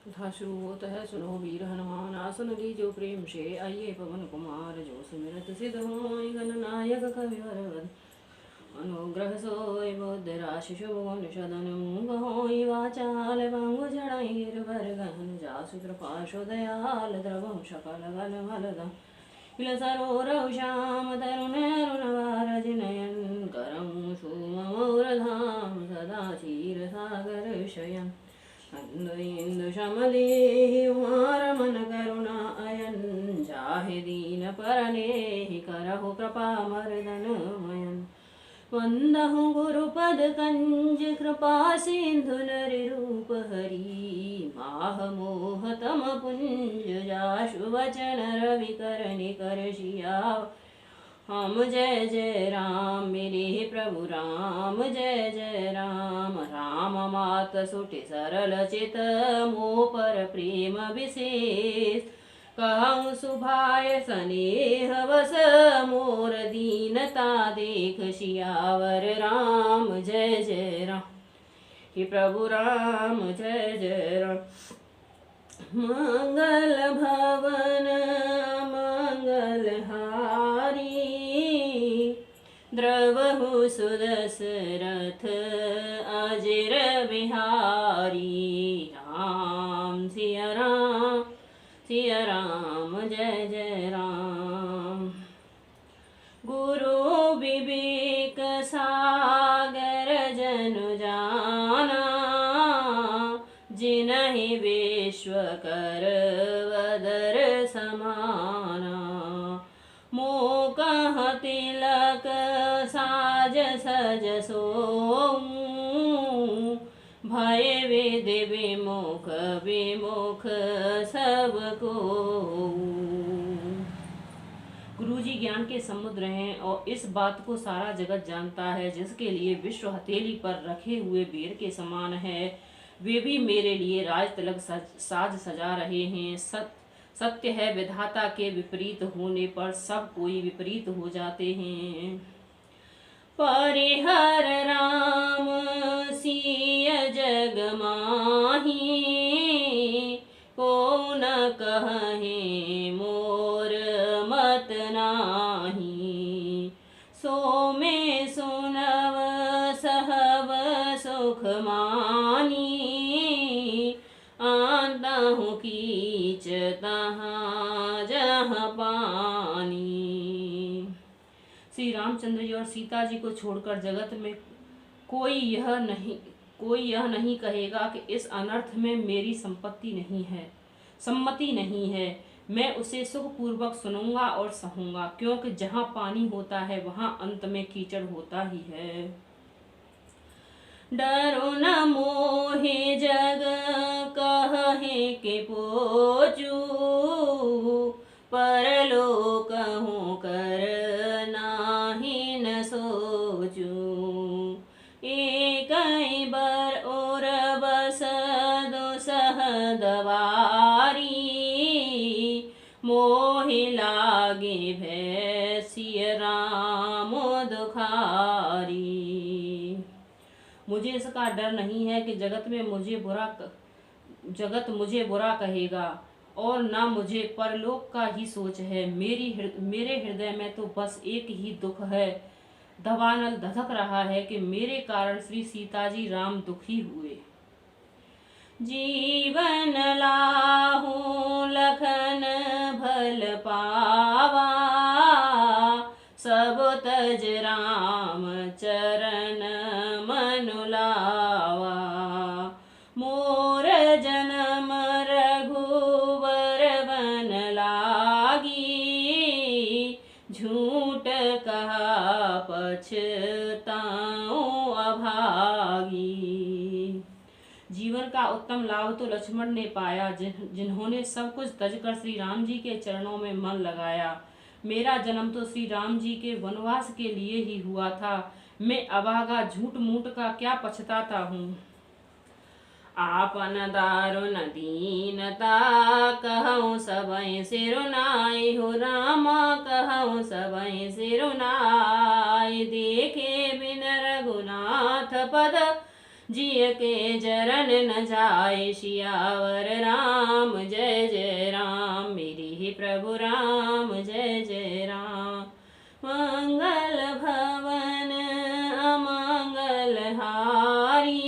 कथा शुरू होता है। सुनो वीर हनुमान आसन लीजो प्रेम से, आइए पवन कुमार जो सुमिरत सिद्ध होय, गणनायक कविवर वद अनुग्रह सोय, बुद्धि राशि शुभ गुण सदन मूंग होय, वाचाल बांगु जड़ाई गिरवर गहन, जासु कृपा दयाल द्रवं सकल गल मलदम किल सरोरौ श्याम तरुण अरुणवार जिनयन, करं सुमौरधाम सदा क्षीर सागर शयन, इंदु शमदेहि उमार मन करुणा अयन, जाहे दीन परनेहि करहु कृपा मर्दन मयन, वंदहु गुरुपद कंज कृपा सिंधु नरि रूप हरि, माह मोह तम पुंज जाशु वचन रवि कर निकर सियाव, हम जय जय राम मेरे प्रभु राम, जय जय राम राम मात सुटि सरल चित, मोह पर प्रेम विशेष, कहूँ सुभाय स्नेह बस, मोर दीनता देख सियावर राम, जय जय राम हे प्रभु राम, जय जय राम। मंगल भवन मंगल हारी, द्रवहु सुदशरथ अजिर बिहारी, राम सिया राम सिया राम, जय जय राम। गुरु विवेक सागर जनु जाना, जिनहि विश्व कर वदर समाना, मोकह तिलक साज सज सोऊं, भय विधि विमुख विमुख सब को। गुरुजी ज्ञान के समुद्र हैं और इस बात को सारा जगत जानता है, जिसके लिए विश्व हथेली पर रखे हुए बेर के समान है, वे भी मेरे लिए राज तिलक साज सजा रहे हैं। सत्य है विधाता के विपरीत होने पर सब कोई विपरीत हो जाते हैं। परिहर राम सिय जग माही, को न कहे मोर मत नाही, सो में सुनव सहब सुख मानी, आंदहु कीच तहाँ जहाँ पानी। श्री रामचंद्र जी और सीता जी को छोड़कर जगत में कोई यह नहीं कहेगा कि इस अनर्थ में मेरी सम्मति नहीं है। मैं उसे सुखपूर्वक सुनूंगा और सहूंगा, क्योंकि जहाँ पानी होता है वहाँ अंत में कीचड़ होता ही है। डरो न मोहे जग कहे के पोचू, परलोक हूँ कर नाही न सोचू, एक बर और बस दो सहदवारी, मोहि लागे भैसिय राम दुखारी। मुझे इसका डर नहीं है कि जगत मुझे बुरा कहेगा, और ना मुझे परलोक का ही सोच है। मेरे हृदय में तो बस एक ही दुख है, दवानल धधक रहा है कि मेरे कारण श्री सीता जी राम दुखी हुए। जीवन लाहू लखन भल पावा, सब तज राम चरण मनु लावा, मोर जन्म रघुवर वन लागी, झूठ कहा पछताऊं अभागी। जीवन का उत्तम लाभ तो लक्ष्मण ने पाया, जिन्होंने सब कुछ तजकर श्री राम जी के चरणों में मन लगाया। मेरा जन्म तो श्री राम जी के वनवास के लिए ही हुआ था। मैं अभागा झूठ मूठ का क्या पछताता हूँ। आपन दारुण दीनता कहूँ सबई सिरुनाई, हो रामा कहूँ सबई सिरुनाई, देखे बिन रघुनाथ पद जिय के जरन न जाए सियावर राम जय जय राम मेरी ही प्रभु राम जय जय राम। मंगल भवन अमंगल हारी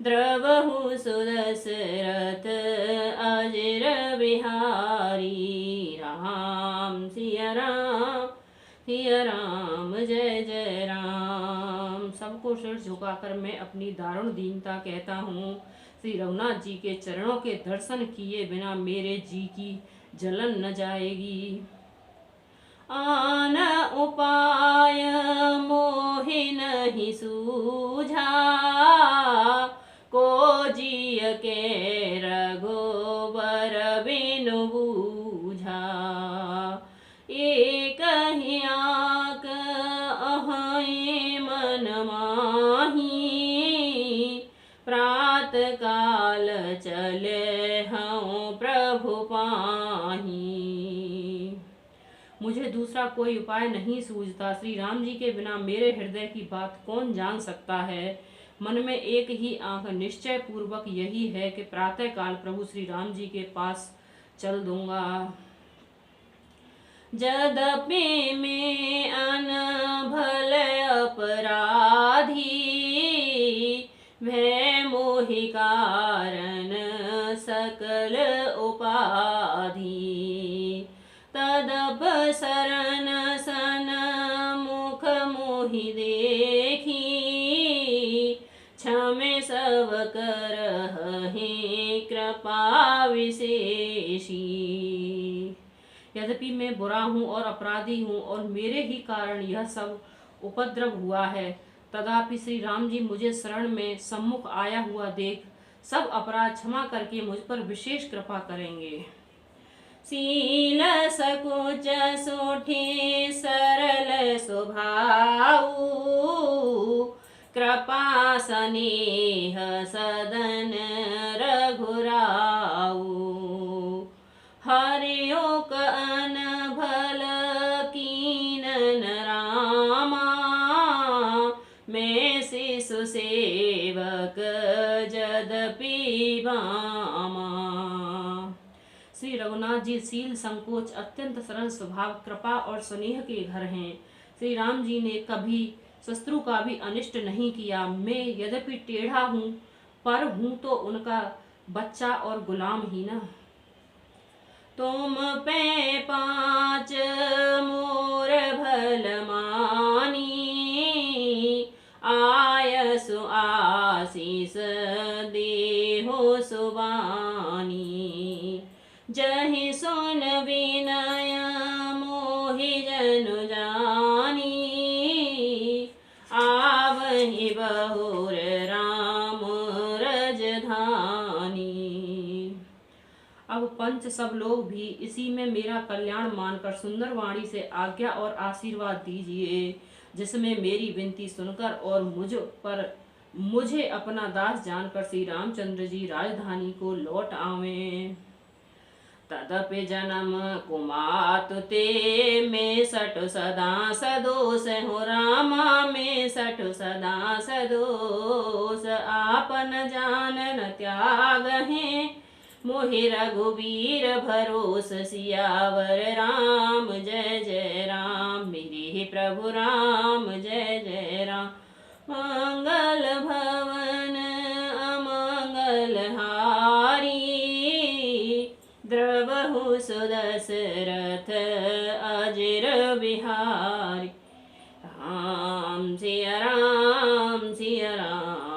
द्रवहु सुदशरथ अजर बिहारी राम सिया राम जय जय राम। सबको सिर झुकाकर मैं अपनी दारुण दीनता कहता हूँ, श्री रघुनाथ जी के चरणों के दर्शन किए बिना मेरे जी की जलन न जाएगी। आन उपाय मोहि नहीं सूझा को जिय के रघुबर बिनु बूझा। एक ही आक अहि मन माही प्रात काल चले हूँ प्रभु पाही। मुझे दूसरा कोई उपाय नहीं सूझता। श्री राम जी के बिना मेरे हृदय की बात कौन जान सकता है। मन में एक ही आंख निश्चय पूर्वक यही है कि प्रातः काल प्रभु श्री राम जी के पास चल दूंगा। यद्यपि में अनभल अपराधी भय मोहि कारण सकल उपाधि। तदप शरण सन मुख मोहि देखी क्षमे सब करहि कृपा विशेषी। यद्यपि मैं बुरा हूँ और अपराधी हूँ और मेरे ही कारण यह सब उपद्रव हुआ है, तथापि श्री राम जी मुझे शरण में सम्मुख आया हुआ देख सब अपराध क्षमा करके मुझ पर विशेष कृपा करेंगे। शील सकुच सोठी सरल स्वभाव कृपा स्नेह सदन रघुराऊ। हरिओक अनभल कीनन रामा मैं शिशु सेवक जदपि बामा। श्री रघुनाथ जी शील संकोच अत्यंत सरल स्वभाव कृपा और स्नेह के घर हैं। श्री राम जी ने कभी शत्रु का भी अनिष्ट नहीं किया। मैं यद्यपि टेढ़ा हूँ पर हूँ तो उनका बच्चा और गुलाम ही ना। तुम पे पाँच मोर भल मानी आयसु आशीष देहो सुबानी। जहि सुन विनय मोहि जनु जानी आवहि बहुर राम रजधानी। अब पंच सब लोग भी इसी में मेरा कल्याण मानकर सुंदर वाणी से आज्ञा और आशीर्वाद दीजिए, जिसमें मेरी विनती सुनकर और मुझे अपना दास जानकर श्री रामचंद्र जी राजधानी को लौट आवें। तदपि जन्म कुमातु ते में सठु सदा सदोष हो रामा में सठु सदा सदोष। आपन जान न त्याग है मोहि रघुबीर भरोस। सियावर राम जय जय राम मेरे ही प्रभु राम जय जय राम। मंगल भवन अमंगल हारी द्रवहु सुदशरथ अजर बिहारी। राम सिया राम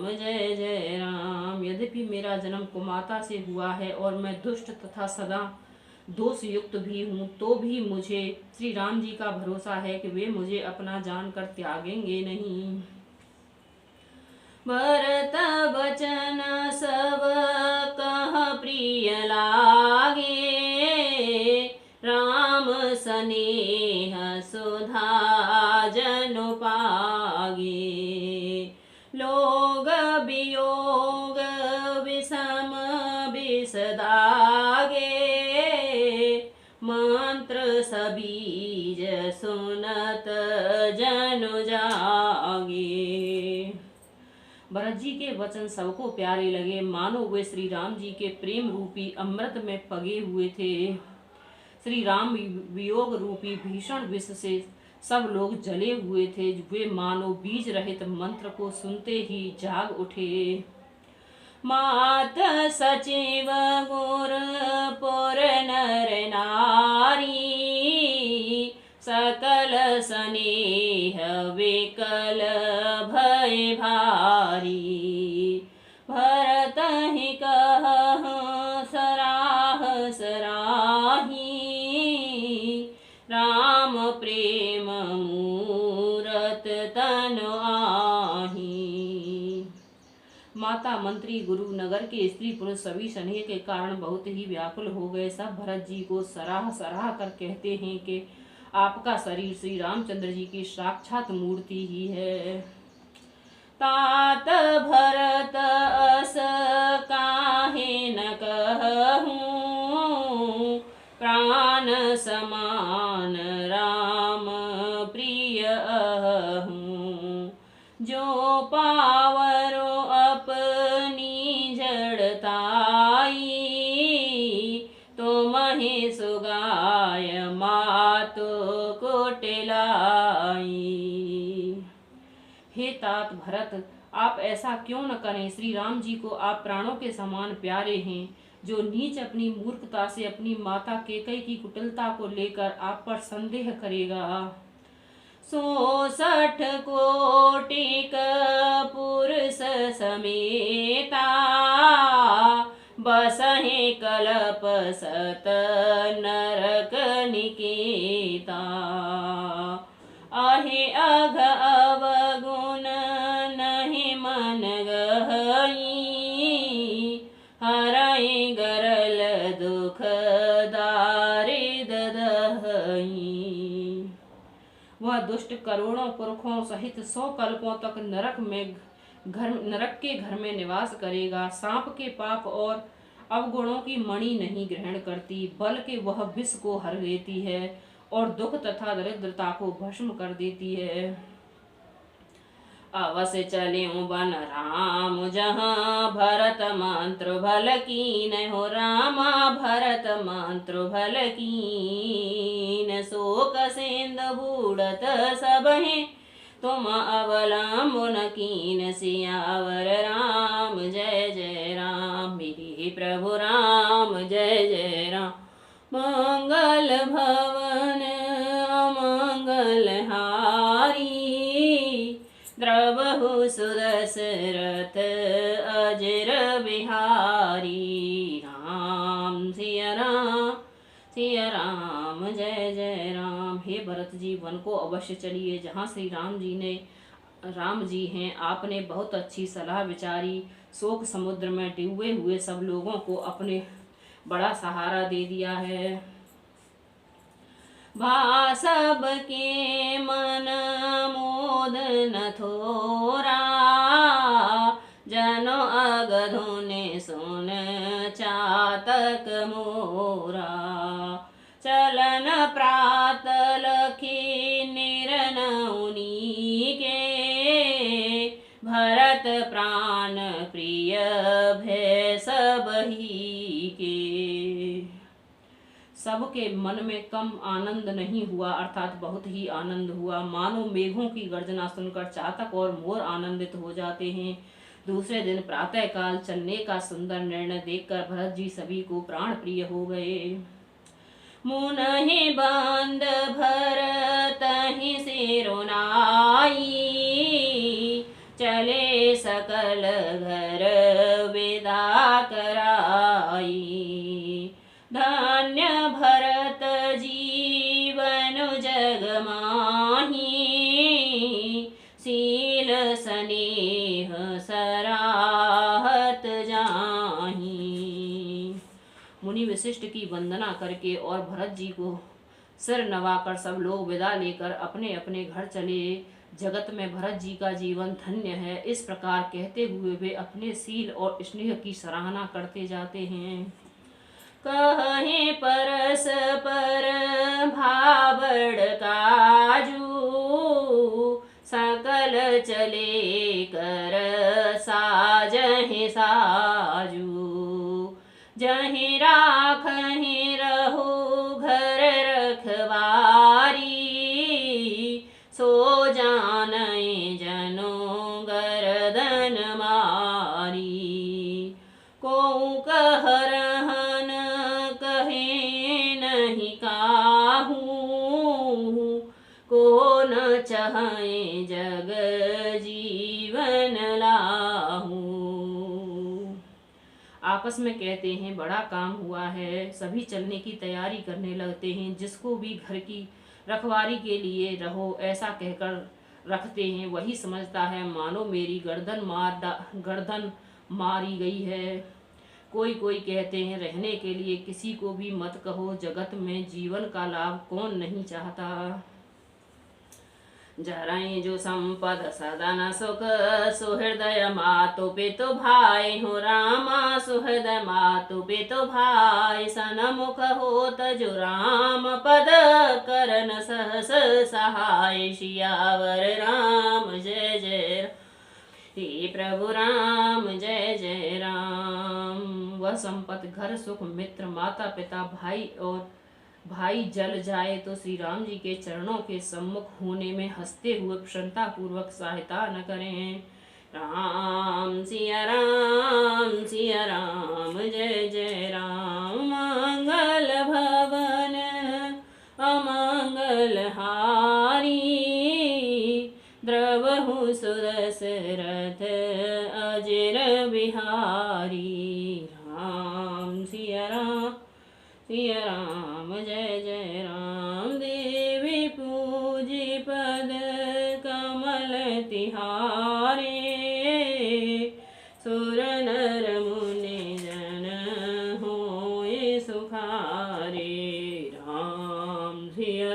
जय जय राम। यद्यपि मेरा जन्म कुमाता से हुआ है और मैं दुष्ट तथा सदा दोष युक्त भी हूँ, तो भी मुझे श्री राम जी का भरोसा है कि वे मुझे अपना जानकर त्यागेंगे नहीं। भरत बचन सब कह प्रिय लागे राम स्नेह सुधा जनु पागे। लोग वियोग विषम विषदागे मंत्र सबीज सुनत जनु जागे। जी के वचन सबको प्यारे लगे, मानो वे श्री राम जी के प्रेम रूपी अमृत में पगे हुए थे। श्री राम वियोग रूपी भीषण विष से सब लोग जले हुए थे। वे मानो बीज रहित मंत्र को सुनते ही जाग उठे। मात सचिव गुर पुर नर नारी, सकल स्नेह विकल भय भारी। भरत ही कहु सराह सराही, राम प्रेम मूरत तन आही। माता, मंत्री, गुरु, नगर के स्त्री पुरुष सभी स्नेह के कारण बहुत ही व्याकुल हो गए। सब भरत जी को सराह सराह कर कहते हैं कि आपका शरीर श्री रामचंद्र जी की साक्षात मूर्ति ही है। तात भरत अस काहे न कहूं, प्राण समान राम प्रिय अहूं। जो पावरो अपनी जड़ताई, तो महे सुगाय मातो कोटलाई। हे तात भरत, आप ऐसा क्यों न करें। श्री राम जी को आप प्राणों के समान प्यारे हैं। जो नीच अपनी मूर्खता से अपनी माता केकई की कुटिलता को लेकर आप पर संदेह करेगा। 66 कोटि पुरुष समेता, बसहे कल्प सत नरक निकेता। आहे अघ अवगुण नहीं मन गई, हरई गरल दुख दारिद दहई। वह दुष्ट करोड़ों पुरखों सहित 100 कल्पों तक नरक के घर में निवास करेगा। सांप के पाप और अवगुणों की मणि नहीं ग्रहण करती, बल्कि वह विष को हर लेती है और दुख तथा दरिद्रता को भस्म कर देती है। अवश्य चलियो बन राम जहाँ, भरत मंत्र भल कीन हो रामा। भरत मंत्र भल कीन, शोक सिंधु बूढ़त सबहि, तुम अवलंबन कीन। सियावर राम जय जय राम, मेरे प्रभु राम जय जय राम। मंगल भवन अमंगल हारी, द्रवहु सुदशरथ अजर बिहारी। राम सिया राम जय जय राम। हे भरत जी, वन को अवश्य चलिए जहाँ श्री राम जी हैं। आपने बहुत अच्छी सलाह विचारी। शोक समुद्र में डूबे हुए सब लोगों को अपने बड़ा सहारा दे दिया है। भा सबके मन मोद न थोरा, जनो अगधुने सुन चातक मोरा। चलन प्रात लखी निरन उनी के, भरत प्राण प्रिय भय सबही के। सबके मन में कम आनंद नहीं हुआ, अर्थात बहुत ही आनंद हुआ। मानो मेघों की गर्जना सुनकर चातक और मोर आनंदित हो जाते हैं। दूसरे दिन प्रातः काल चलने का सुंदर निर्णय देखकर भरत जी सभी को प्राण प्रिय हो गए। मुनहि बंद भरत ही सिरुनाई, चले सकल घर विदा कराई। धन्य भरत जीवन जग माही, शील स्नेह सराहत जाही। मुनि वशिष्ठ की वंदना करके और भरत जी को सिर नवाकर सब लोग विदा लेकर अपने अपने घर चले। जगत में भरत जी का जीवन धन्य है। इस प्रकार कहते हुए वे अपने शील और स्नेह की सराहना करते जाते हैं। कहे परस पर भावड़ काजू, सकल चले कर साजहि साजू। जहीं राखहीं रहो घर रखवारी, सो जानई जनो गर्दन मारी। को कह रहन कहे नहीं काहू, को न चाहे जग जीवन लाहू। आपस में कहते हैं बड़ा काम हुआ है, सभी चलने की तैयारी करने लगते हैं। जिसको भी घर की रखवारी के लिए रहो ऐसा कहकर रखते हैं, वही समझता है मानो मेरी गर्दन मारी गई है। कोई कोई कहते हैं रहने के लिए किसी को भी मत कहो, जगत में जीवन का लाभ कौन नहीं चाहता। जरई जो संपद सदन सुख, सुहृदय मातु पितु भाई हो रामा। सुहृदय मातु पितु भाई, सनमुख होत जो राम पद करन सहस सहाय। सियावर राम जय जय हे प्रभु राम जय जय राम। वह संपत्ति घर सुख मित्र माता पिता भाई जल जाए तो श्री राम जी के चरणों के सम्मुख होने में हंसते हुए प्रसन्नता पूर्वक सहायता न करें। राम सिया राम जय जय राम। मंगल भवन अमंगल हारी, द्रवहु सुदशरथ अजर बिहारी। राम सिया राम जय जय राम। देवी पूजी पद कमल तिहारे, सुर नर मुनि जन होए सुखारे। राम सिया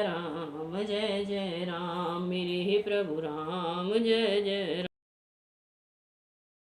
राम जय जय राम। मेरे प्रभु राम जय जय राम।